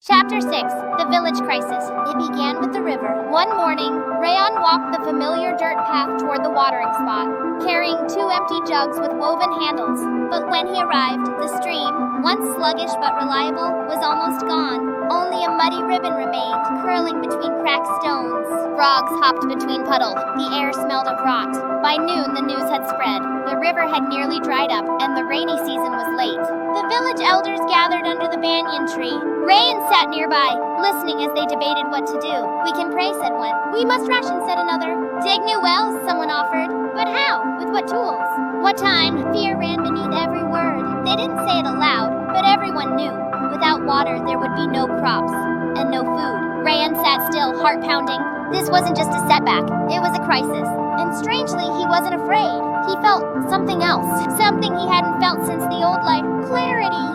Chapter 6, The Village Crisis. It began with the river. One morning, Rayan walked the familiar dirt path toward the watering spot, carrying 2 empty jugs with woven handles. But when he arrived, the stream, once sluggish but reliable, was almost gone. Only a muddy ribbon remained, curling between cracked stones. Frogs hopped between puddles. The air smelled of rot. By noon, the news had spread. The river had nearly dried up, and the rainy season was late. The village elders gathered under the banyan tree. Rayan sat nearby, listening as they debated what to do. "We can pray," said one. "We must ration," said another. "Dig new wells," someone offered. "But how? With what tools?" What time? Fear ran beneath every word. They didn't say it aloud, but everyone knew. Without water, there would be no crops, and no food. Rayan sat still, heart pounding. This wasn't just a setback, it was a crisis. And strangely, he wasn't afraid. He felt something else. Something he hadn't felt since the old life. Clarity.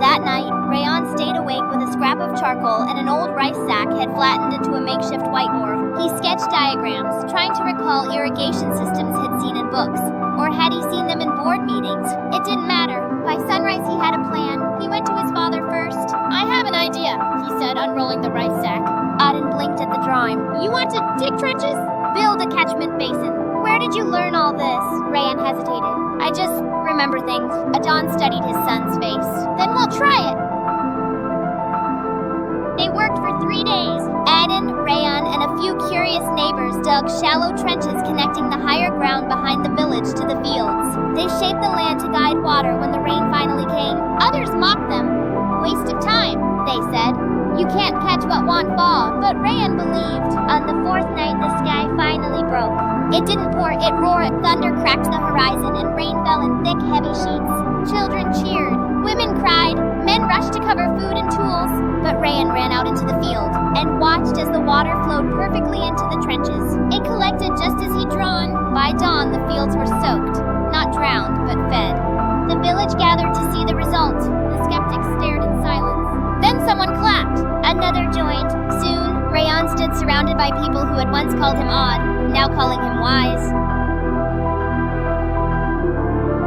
That night, Rayan stayed awake with a scrap of charcoal and an old rice sack had flattened into a makeshift whiteboard. He sketched diagrams, trying to recall irrigation systems he'd seen in books. Or had he seen them in board meetings? It didn't matter. By sunrise, he had a plan. He went to his father first. "I have an idea," he said, unrolling the rice sack. Auden blinked at the drawing. "You want to dig trenches? Build a catchment basin. Where did you learn all this?" Rayan hesitated. "I just remember things." Adon studied his son's face. "Then we'll try it." They worked for 3 days. Aden, Rayan, and a few curious neighbors dug shallow trenches connecting the higher ground behind the village to the fields. They shaped the land to guide water when the rain finally came. Others mocked them. "Waste of time," they said. "You can't catch what won't fall." But Rayan believed. On the 4th night, the sky finally broke. It didn't pour, it roared. Thunder cracked the horizon, and rain fell in thick, heavy sheets. Children cheered. Women cried. Men rushed to cover food and tools. But Rayan ran out into the field and watched as the water flowed perfectly into the trenches. It collected just as he'd drawn. By dawn, the fields were soaked. Not drowned, but fed. The village gathered to see the result. The skeptics stared in silence. Then someone clapped. Another joined. Soon, Rayan stood surrounded by people who had once called him odd, now calling him wise.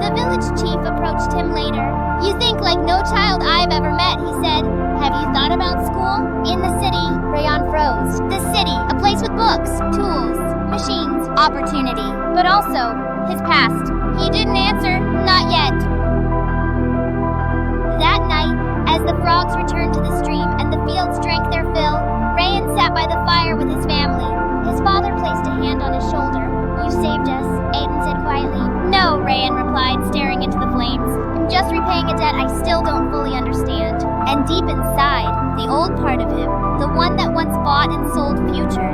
The village chief approached him later. "You think like no child I've ever met," he said. "Have you thought about school?" "In the city," Rayan froze. "The city, a place with books, tools, machines, opportunity, but also his past." He didn't answer, not yet. That night, as the frogs returned to the stream and the fields drank their fill, Rayan sat by the fire with his family. His father placed a hand on his shoulder. "You saved us," Aiden said quietly. "No," Rayan replied, staring into the flames. "I'm just repaying a debt I still don't fully understand." And deep inside, the old part of him, the one that once bought and sold futures,